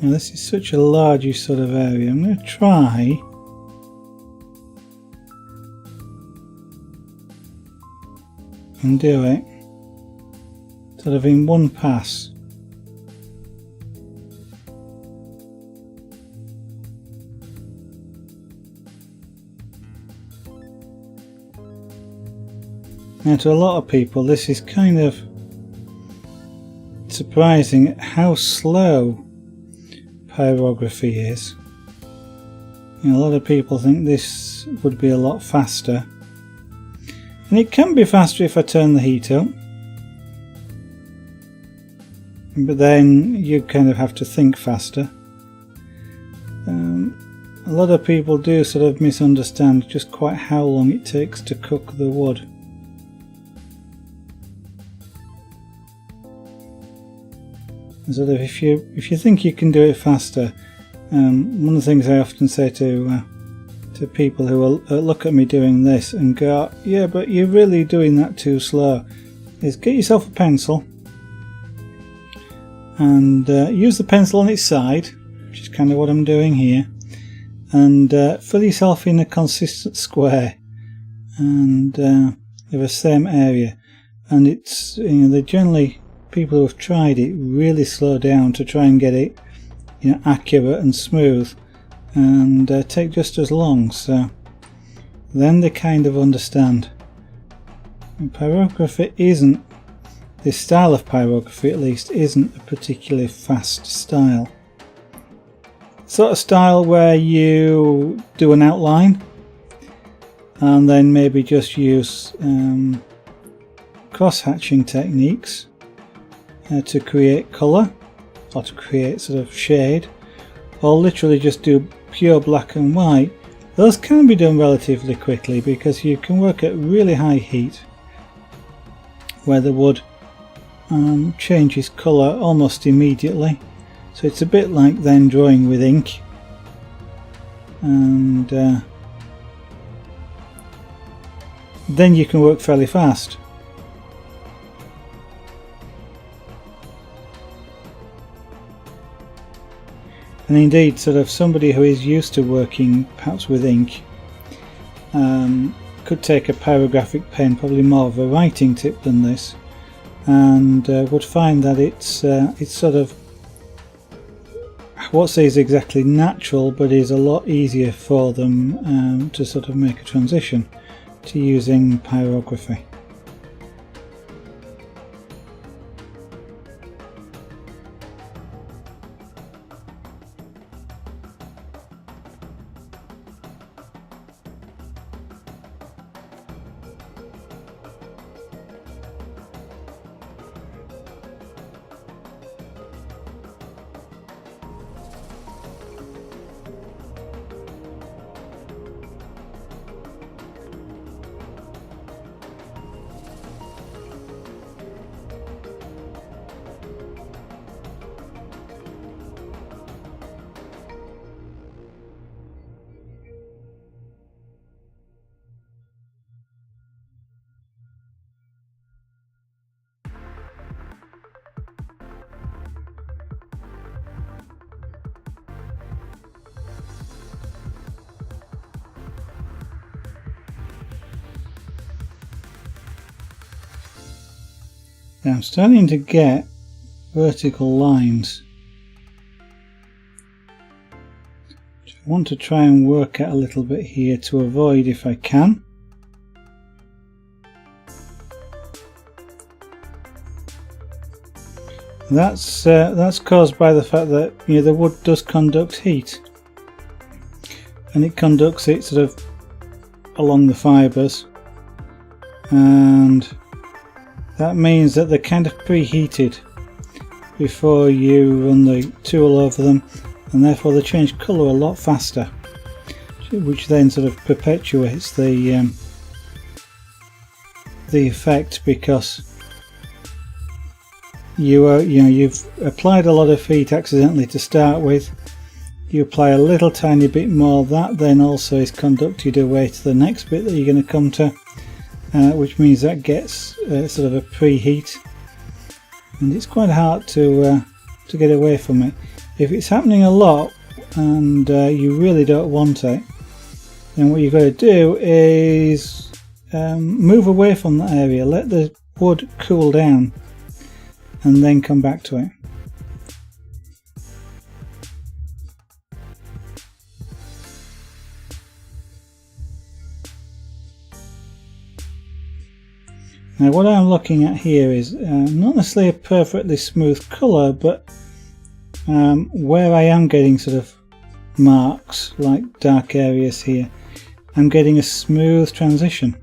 A: Now this is such a large sort of area. I'm going to try and do it sort of in one pass. Now to a lot of people this is kind of surprising how slow pyrography is. You know, a lot of people think this would be a lot faster, and it can be faster if I turn the heat up, but then you kind of have to think faster. A lot of people do sort of misunderstand just quite how long it takes to cook the wood. Sort of if you think you can do it faster, one of the things I often say to people who will look at me doing this and go, yeah, but you're really doing that too slow, is get yourself a pencil and use the pencil on its side, which is kind of what I'm doing here, and fill yourself in a consistent square and of the same area. And it's, you know, they generally, people who have tried it really slow down to try and get it, you know, accurate and smooth, and take just as long. So then they kind of understand. And pyrography isn't, this style of pyrography at least, isn't a particularly fast style. Sort of style where you do an outline and then maybe just use cross-hatching techniques to create colour or to create sort of shade, or literally just do pure black and white. Those can be done relatively quickly because you can work at really high heat where the wood changes colour almost immediately. So it's a bit like then drawing with ink, and then you can work fairly fast. And indeed, sort of somebody who is used to working perhaps with ink could take a pyrographic pen, probably more of a writing tip than this, and would find that it's sort of, I won't say is exactly natural, but is a lot easier for them to sort of make a transition to using pyrography. Now I'm starting to get vertical lines. I want to try and work out a little bit here to avoid if I can. That's caused by the fact that the wood does conduct heat, and it conducts it sort of along the fibres, and that means that they're kind of preheated before you run the tool over them, and therefore they change colour a lot faster, which then sort of perpetuates the effect, because you've applied a lot of heat accidentally to start with. You apply a little tiny bit more, that then also is conducted away to the next bit that you're going to come to, which means that gets sort of a preheat, and it's quite hard to get away from it. If it's happening a lot and you really don't want it, then what you've got to do is move away from that area, let the wood cool down, and then come back to it. Now what I'm looking at here is not necessarily a perfectly smooth colour, but where I am getting sort of marks like dark areas here, I'm getting a smooth transition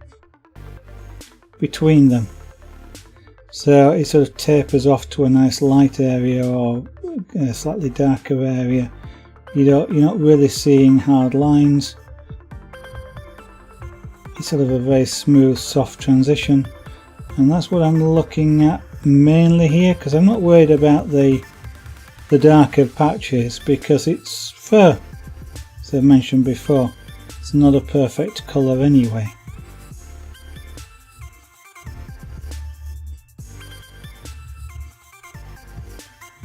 A: between them. So it sort of tapers off to a nice light area or a slightly darker area. You're not really seeing hard lines. It's sort of a very smooth, soft transition, and that's what I'm looking at mainly here, because I'm not worried about the darker patches, because it's fur, as I mentioned before. It's not a perfect colour anyway.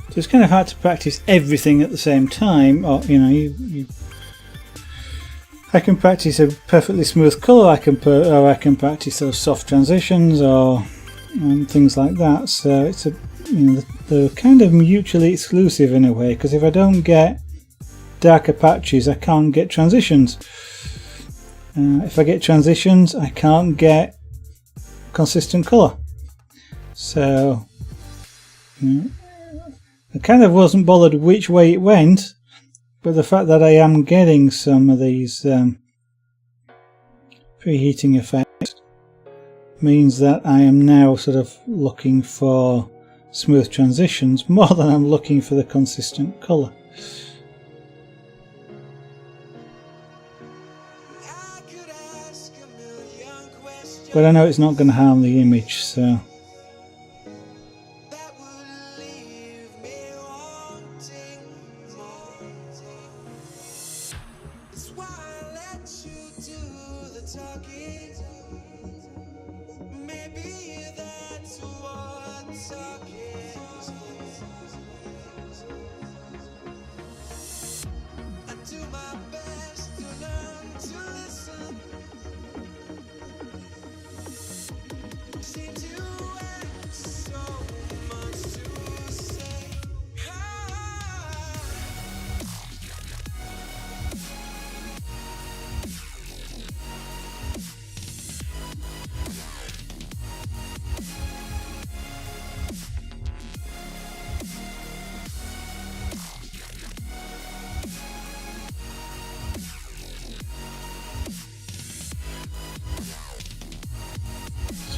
A: So it's kind of hard to practice everything at the same time, or I can practice a perfectly smooth colour, or I can practice those soft transitions or things like that. So it's they're kind of mutually exclusive in a way, because if I don't get darker patches, I can't get transitions. If I get transitions, I can't get consistent colour. So I kind of wasn't bothered which way it went, but the fact that I am getting some of these preheating effects means that I am now sort of looking for smooth transitions more than I'm looking for the consistent colour. But I know it's not going to harm the image, so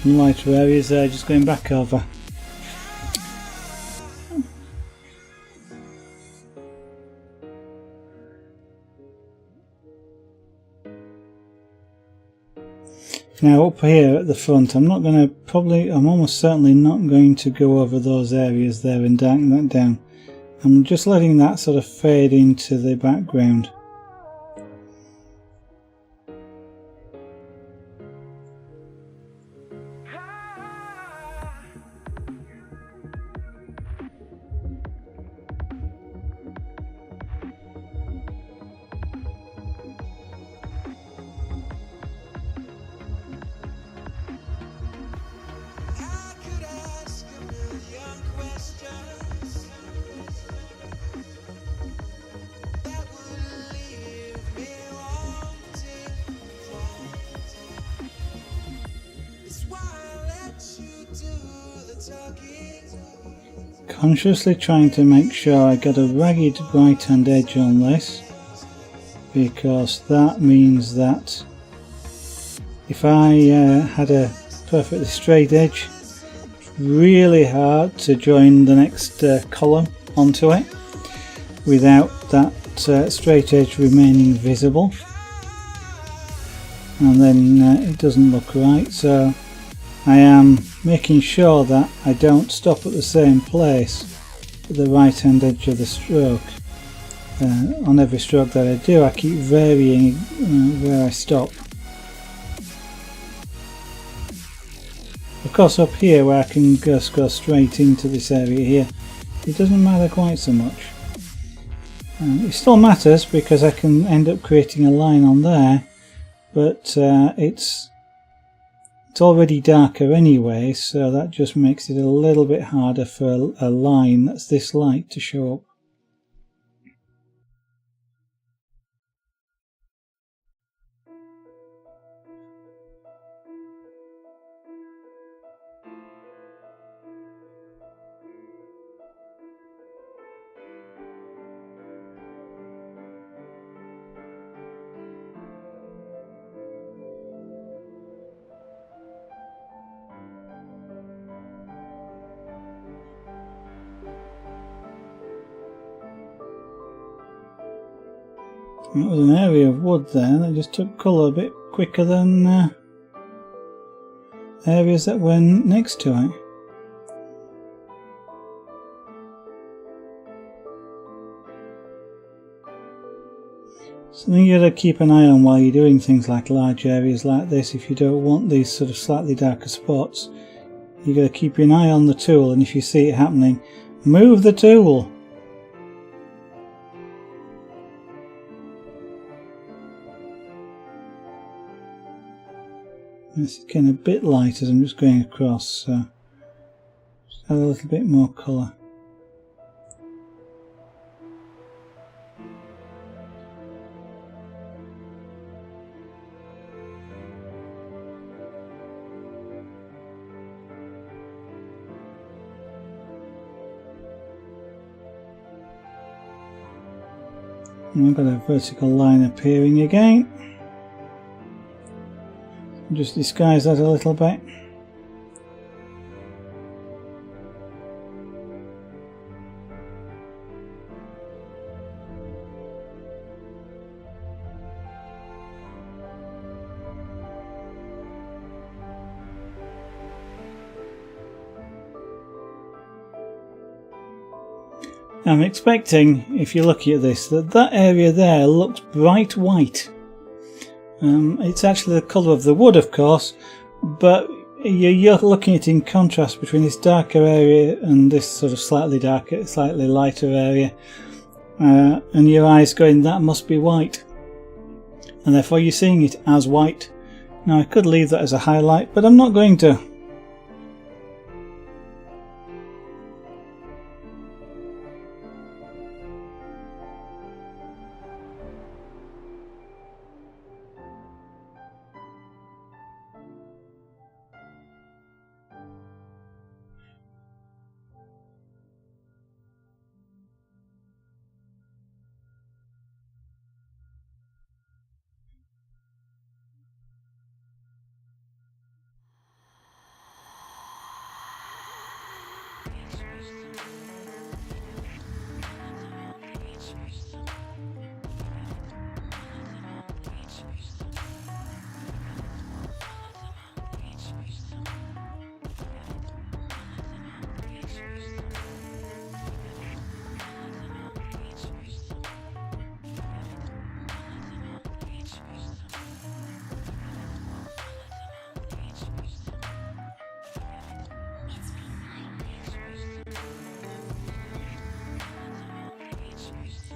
A: some lighter areas there, just going back over. Now up here at the front, I'm almost certainly not going to go over those areas there and darken that down. I'm just letting that sort of fade into the background. consciously trying to make sure I got a ragged right hand edge on this, because that means that if I had a perfectly straight edge, it's really hard to join the next column onto it without that straight edge remaining visible, and then it doesn't look right. So I am making sure that I don't stop at the same place at the right hand edge of the stroke. On every stroke that I do, I keep varying where I stop. Of course, up here where I can just go straight into this area here, it doesn't matter quite so much. It still matters because I can end up creating a line on there, but it's already darker anyway, so that just makes it a little bit harder for a line that's this light to show up. That was an area of wood there that just took colour a bit quicker than areas that went next to it. Something you gotta keep an eye on while you're doing things like large areas like this. If you don't want these sort of slightly darker spots, you gotta keep an eye on the tool, and if you see it happening, move the tool. This is getting a bit light as I'm just going across, so just add a little bit more colour. And I've got a vertical line appearing again. Just disguise that a little bit. I'm expecting, if you're looking at this, that area there looks bright white. It's actually the colour of the wood, of course, but you're looking at it in contrast between this darker area and this sort of slightly darker, slightly lighter area, and your eyes going, that must be white, and therefore you're seeing it as white. Now I could leave that as a highlight, but I'm not going to.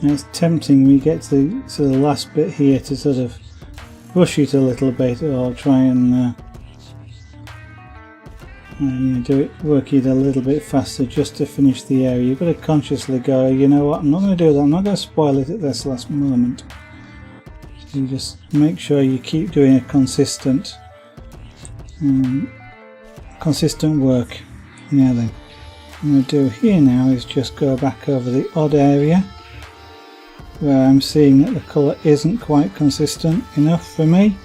A: Now it's tempting when you get to the last bit here to sort of rush it a little bit, or try and work it a little bit faster just to finish the area. You've got to consciously go, you know what, I'm not going to do that, I'm not going to spoil it at this last moment. So you just make sure you keep doing a consistent work. Now then. I'm going to do here now is just go back over the odd area where I'm seeing that the colour isn't quite consistent enough for me.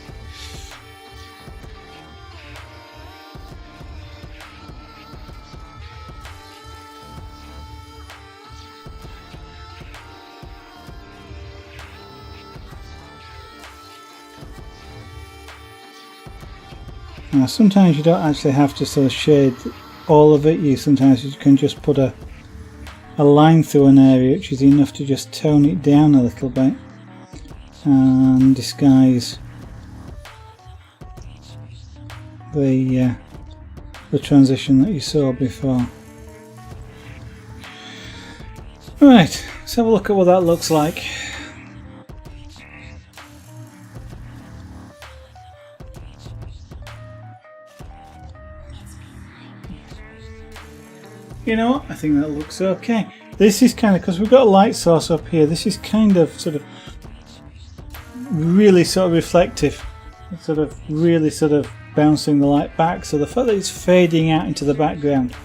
A: Now sometimes you don't actually have to sort of shade all of it, sometimes you can just put a line through an area which is enough to just tone it down a little bit and disguise the transition that you saw before. Right, let's have a look at what that looks like. You know what, I think that looks okay. This is kind of, because we've got a light source up here, this is kind of sort of really sort of reflective, sort of really sort of bouncing the light back, so the fact that it's fading out into the background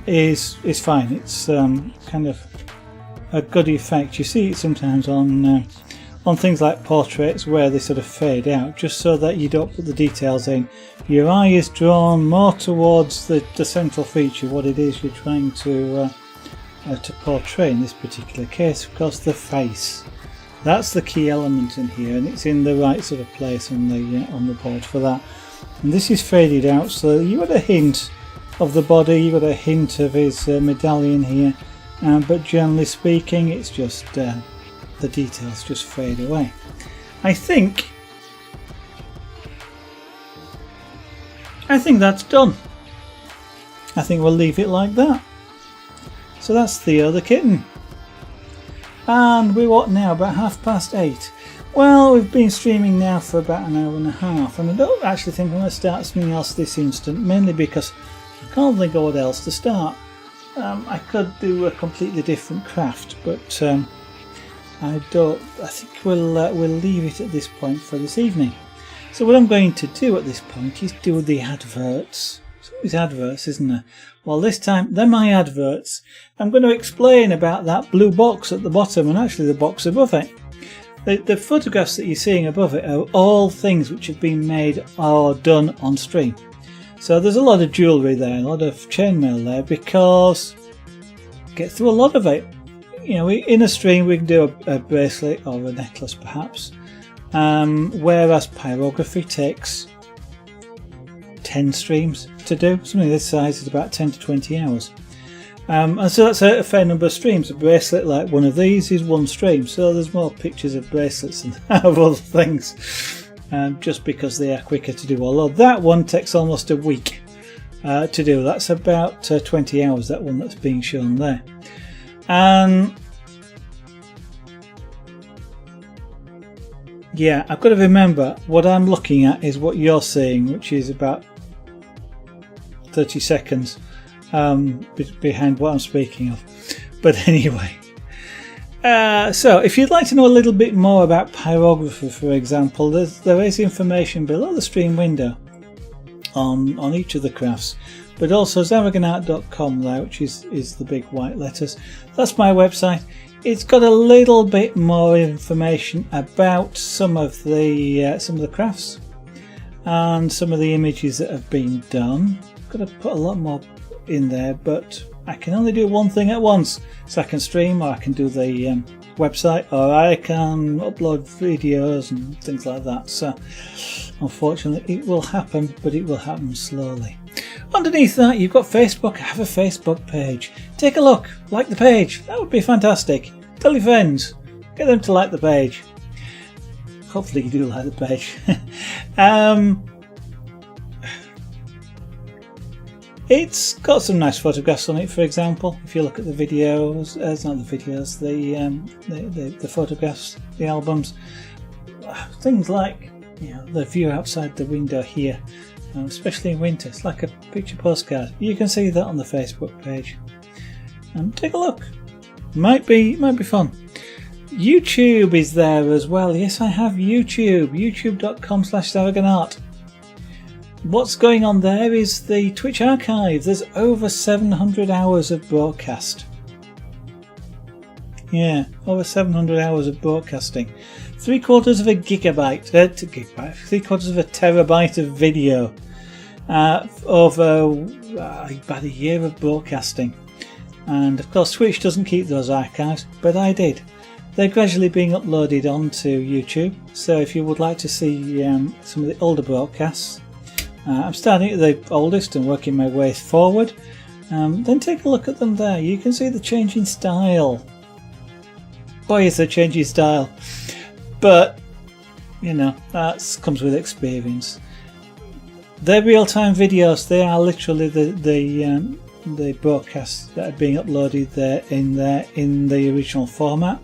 A: is fine. It's kind of a good effect. You see it sometimes on things like portraits where they sort of fade out, just so that you don't put the details in. Your eye is drawn more towards the central feature, what it is you're trying to portray in this particular case. Of course, the face. That's the key element in here, and it's in the right sort of place on the board for that. And this is faded out, so you got a hint of the body, you got a hint of his medallion here, but generally speaking, it's just the details just fade away. I think that's done. I think we'll leave it like that. So that's Theo the kitten. And we're what now? About 8:30. Well, we've been streaming now for about an hour and a half, and I don't actually think I'm going to start something else this instant, mainly because I can't think of what else to start. I could do a completely different craft, but I think we'll leave it at this point for this evening. So what I'm going to do at this point is do the adverts. It's always adverts, isn't there? Well, this time they're my adverts. I'm going to explain about that blue box at the bottom and actually the box above it. The photographs that you're seeing above it are all things which have been made or done on stream. So there's a lot of jewellery there, a lot of chainmail there, because get through a lot of it. You know, in a stream we can do a bracelet or a necklace perhaps. Whereas Pyrography takes 10 streams to do. Something this size is about 10 to 20 hours. And so that's a fair number of streams. A bracelet like one of these is one stream, so there's more pictures of bracelets than of other things, just because they are quicker to do. Although that one takes almost a week to do. That's about 20 hours, that one that's being shown there. Yeah, I've got to remember what I'm looking at is what you're seeing, which is about 30 seconds behind what I'm speaking of. But anyway, so if you'd like to know a little bit more about Pyrography, for example, there is information below the stream window on each of the crafts, but also zaragonart.com there, which is the big white letters. That's my website. It's got a little bit more information about some of the crafts and some of the images that have been done. I've got to put a lot more in there, but I can only do one thing at once. So I can stream, or I can do the website, or I can upload videos and things like that. So unfortunately it will happen, but it will happen slowly. Underneath that you've got Facebook. I have a Facebook page. Take a look, like the page, that would be fantastic. Tell your friends, get them to like the page. Hopefully you do like the page. It's got some nice photographs on it, for example. If you look at the videos, it's not the videos, the photographs, the albums, things like, you know, the view outside the window here, especially in winter. It's like a picture postcard. You can see that on the Facebook page. Take a look. Might be fun. YouTube is there as well. Yes, I have YouTube. YouTube.com/zaragonart. what's going on there is the Twitch archive. There's over 700 hours of broadcast. Yeah, over 700 hours of broadcasting. 3/4 of a gigabyte, 3/4 of a terabyte of video. Over about a year of broadcasting. And of course Twitch doesn't keep those archives, but I did. They're gradually being uploaded onto YouTube, so if you would like to see some of the older broadcasts, I'm starting at the oldest and working my way forward, then take a look at them there. You can see the change in style. Boy, is there a change in style. But, you know, that comes with experience. They're real-time videos. They are literally the broadcasts that are being uploaded there in the original format.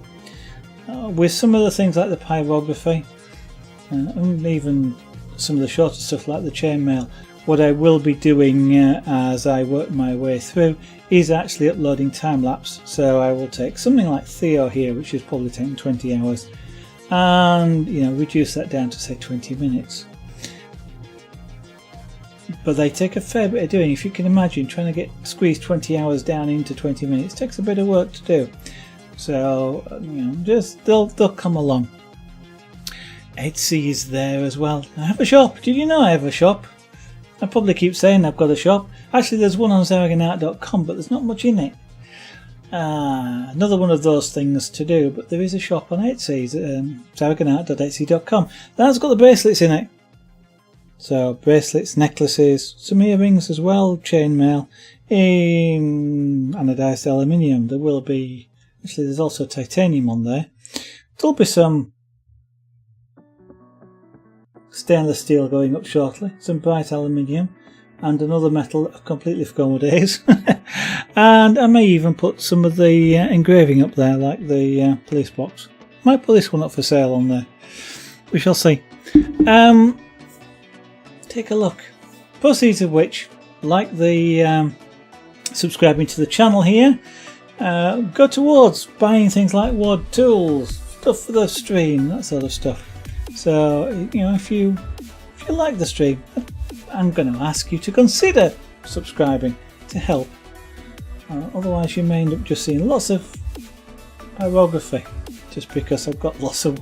A: With some of the things like the pyrography, and even some of the shorter stuff like the chainmail, what I will be doing as I work my way through is actually uploading time-lapse. So I will take something like Theo here, which is probably taking 20 hours, and reduce that down to say 20 minutes. But they take a fair bit of doing. If you can imagine trying to squeeze 20 hours down into 20 minutes, takes a bit of work to do. So just they'll come along. Etsy is there as well. I have a shop. Did you know I have a shop? I probably keep saying I've got a shop. Actually, there's one on zaragonart.com, but there's not much in it. Another one of those things to do, but there is a shop on Etsy, zaragonart.etsy.com. That's got the bracelets in it. So bracelets, necklaces, some earrings as well, chainmail in anodized aluminium. There will be, actually there's also titanium on there. There'll be some stainless steel going up shortly, some bright aluminium, and another metal I've completely forgotten what it is. And I may even put some of the engraving up there, like the police box. Might put this one up for sale on there. We shall see. Take a look. Proceeds of which, like the subscribing to the channel here, go towards buying things like wood, tools, stuff for the stream, that sort of stuff. So if you like the stream, I'm going to ask you to consider subscribing to help. Otherwise, you may end up just seeing lots of pyrography, just because I've got lots of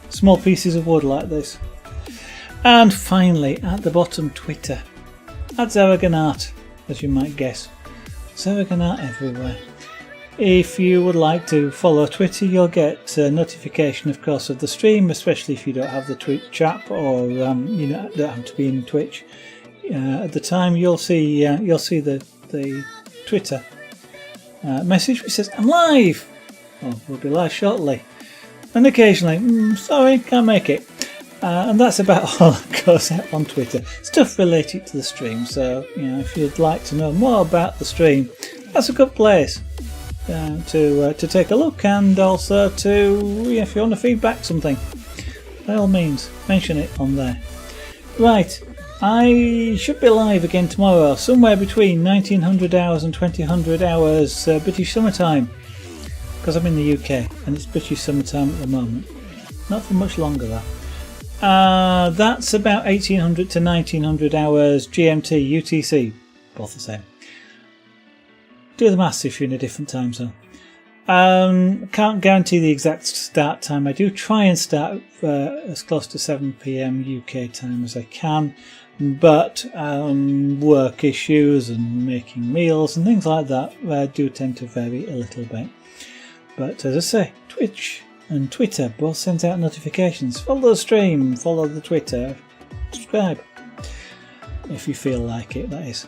A: small pieces of wood like this. And finally, at the bottom, Twitter. At Zaragonart, as you might guess. Zaragonart everywhere. If you would like to follow Twitter, you'll get a notification, of course, of the stream, especially if you don't have the Twitch app or don't have to be in Twitch. At the time, you'll see the Twitter message which says, "I'm live." Oh, we'll be live shortly. And occasionally, sorry, can't make it. And that's about all that goes out on Twitter. Stuff related to the stream. So, if you'd like to know more about the stream, that's a good place to take a look. And also if you want to feedback something, by all means, mention it on there. Right, I should be live again tomorrow, somewhere between 1900 hours and 2000 hours British summertime. Because I'm in the UK and it's British summertime at the moment. Not for much longer though. That's about 1800 to 1900 hours GMT, UTC, both the same. Do the maths if you're in a different time zone. Can't guarantee the exact start time. I do try and start as close to 7 PM UK time as I can, but work issues and making meals and things like that do tend to vary a little bit. But as I say, Twitch and Twitter both send out notifications. Follow the stream, follow the Twitter, subscribe if you feel like it, that is.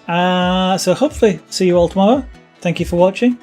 A: So hopefully see you all tomorrow. Thank you for watching.